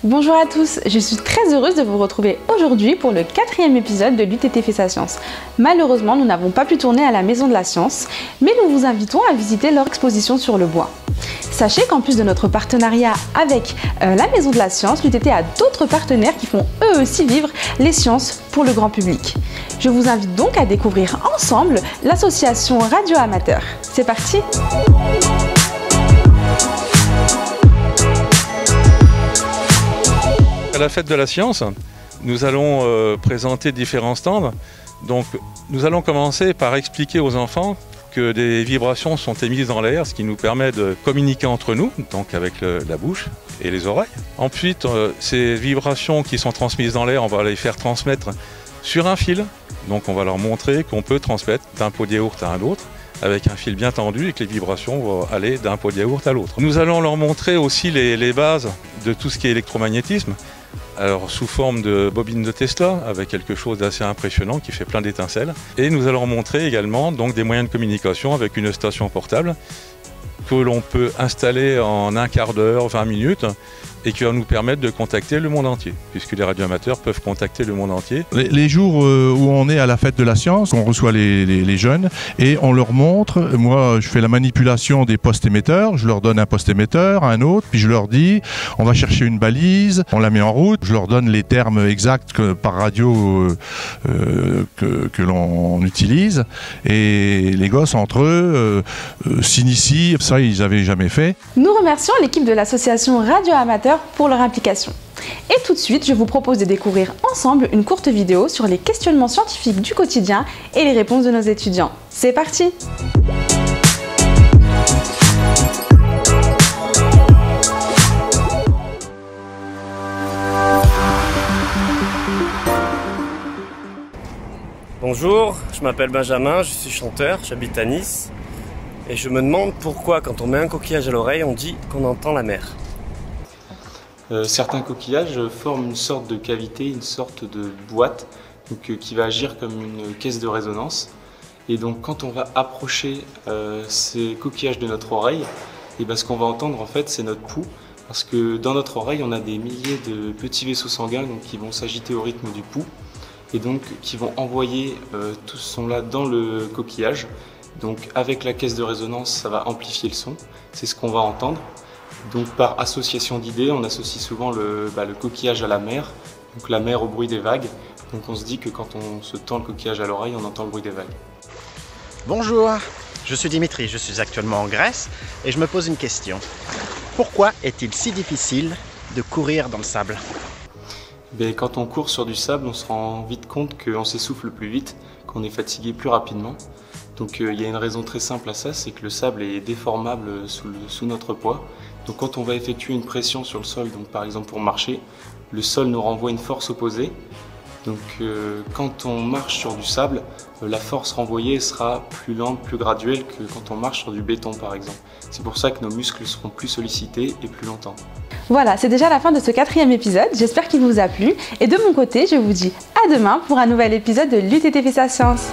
Bonjour à tous, je suis très heureuse de vous retrouver aujourd'hui pour le 4e épisode de l'UTT fait sa science. Malheureusement, nous n'avons pas pu tourner à la Maison de la Science, mais nous vous invitons à visiter leur exposition sur le bois. Sachez qu'en plus de notre partenariat avec la Maison de la Science, l'UTT a d'autres partenaires qui font eux aussi vivre les sciences pour le grand public. Je vous invite donc à découvrir ensemble l'association Radio Amateur. C'est parti! À la fête de la science, nous allons présenter différents stands. Donc, nous allons commencer par expliquer aux enfants que des vibrations sont émises dans l'air, ce qui nous permet de communiquer entre nous, donc avec la bouche et les oreilles. Ensuite, ces vibrations qui sont transmises dans l'air, on va les faire transmettre sur un fil. Donc, on va leur montrer qu'on peut transmettre d'un pot de yaourt à un autre, avec un fil bien tendu et que les vibrations vont aller d'un pot de yaourt à l'autre. Nous allons leur montrer aussi les bases de tout ce qui est électromagnétisme. Alors sous forme de bobine de Tesla, avec quelque chose d'assez impressionnant qui fait plein d'étincelles. Et nous allons montrer également donc, des moyens de communication avec une station portable que l'on peut installer en un quart d'heure, 20 minutes, et qui va nous permettre de contacter le monde entier, puisque les radioamateurs peuvent contacter le monde entier. Les jours où on est à la fête de la science, on reçoit les jeunes et on leur montre, moi je fais la manipulation des postes émetteurs, je leur donne un poste émetteur, un autre, puis je leur dis on va chercher une balise, on la met en route, je leur donne les termes exacts par radio que l'on utilise, et les gosses entre eux s'initient, ça ils n'avaient jamais fait. Nous remercions l'équipe de l'association Radio Amateur pour leur implication. Et tout de suite, je vous propose de découvrir ensemble une courte vidéo sur les questionnements scientifiques du quotidien et les réponses de nos étudiants. C'est parti! Bonjour, je m'appelle Benjamin, je suis chanteur, j'habite à Nice. Et je me demande pourquoi quand on met un coquillage à l'oreille, on dit qu'on entend la mer. Certains coquillages forment une sorte de cavité, une sorte de boîte donc, qui va agir comme une caisse de résonance. Et donc quand on va approcher ces coquillages de notre oreille, et ben, ce qu'on va entendre en fait c'est notre pouls, parce que dans notre oreille on a des milliers de petits vaisseaux sanguins donc, qui vont s'agiter au rythme du pouls et donc qui vont envoyer tout ce son là dans le coquillage. Donc avec la caisse de résonance ça va amplifier le son, c'est ce qu'on va entendre. Donc par association d'idées, on associe souvent le coquillage à la mer, donc la mer au bruit des vagues. Donc on se dit que quand on se tend le coquillage à l'oreille, on entend le bruit des vagues. Bonjour, je suis Dimitri, je suis actuellement en Grèce et je me pose une question. Pourquoi est-il si difficile de courir dans le sable ? Quand on court sur du sable, on se rend vite compte qu'on s'essouffle plus vite, qu'on est fatigué plus rapidement. Donc il y a une raison très simple à ça, c'est que le sable est déformable sous notre poids. Donc quand on va effectuer une pression sur le sol, donc par exemple pour marcher, le sol nous renvoie une force opposée. Donc quand on marche sur du sable, la force renvoyée sera plus lente, plus graduelle que quand on marche sur du béton par exemple. C'est pour ça que nos muscles seront plus sollicités et plus longtemps. Voilà, c'est déjà la fin de ce 4e épisode, j'espère qu'il vous a plu. Et de mon côté, je vous dis à demain pour un nouvel épisode de l'UTT fait sa science.